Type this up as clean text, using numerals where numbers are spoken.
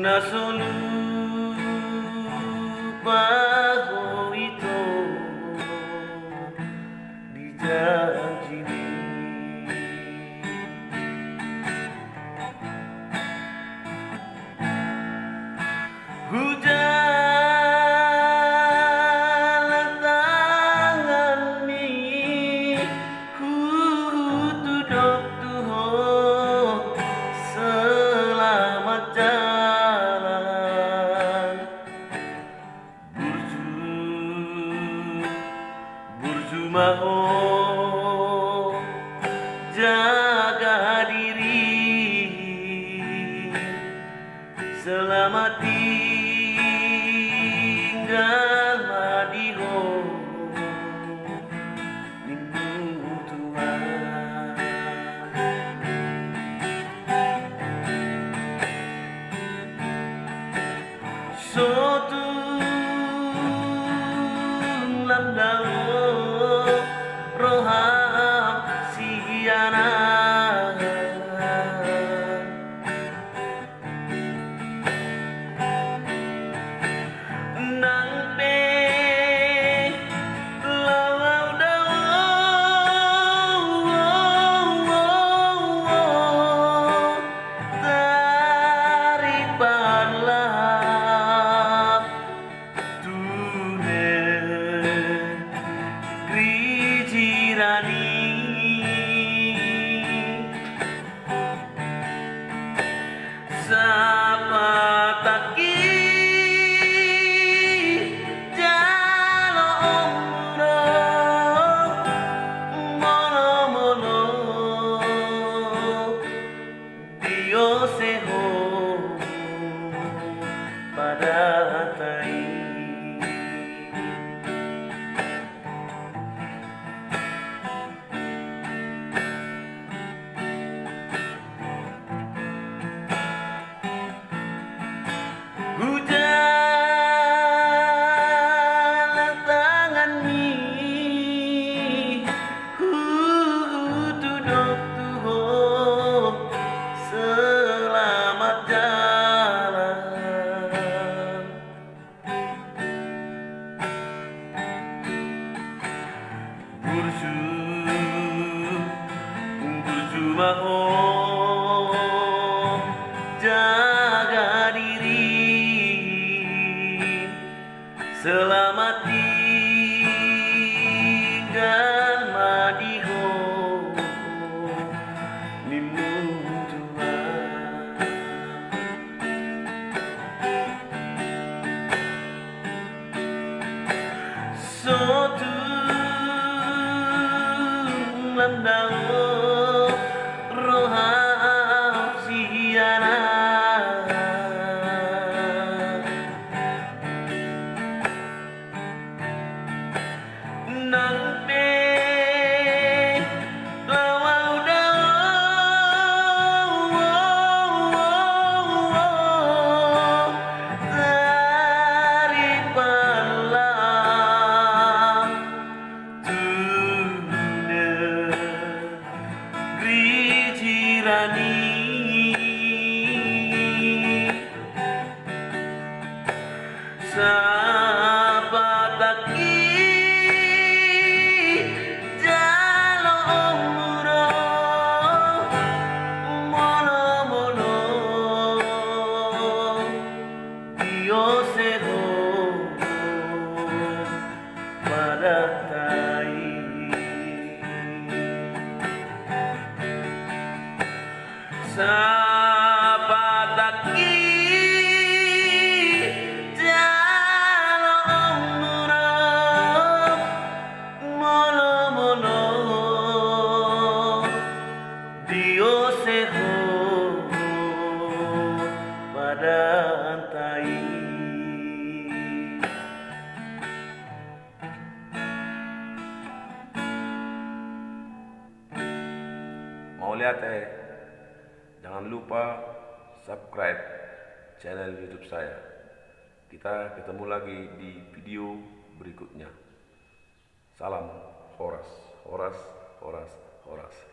Nasunu bago ito di janjinya. Hujan tangan mi tudok tuho selamat jalan burju maho jaga diri selamat tinggal madiho minggu Tuhan. Sotu lamdao roham siana nang pe lawau dao taripanlah negeri jirani Sepasang jalo omuro mono Dio seho pada tai. Hujan tangan mi tudok tuho selamat jalan burju maho jaga diri selamat tinggal madiho minggu Tuhan. Sotu lamdao roham siana nang pe lawau dao taripanlah negeri jirani Sepasang jalo omuro mono Dio seho pada tai. Sepasang jalo omuro mono Dio seho pada tai. Mau lihat jangan lupa subscribe channel YouTube saya. Kita ketemu lagi di video berikutnya. Salam Horas, Horas, Horas, Horas.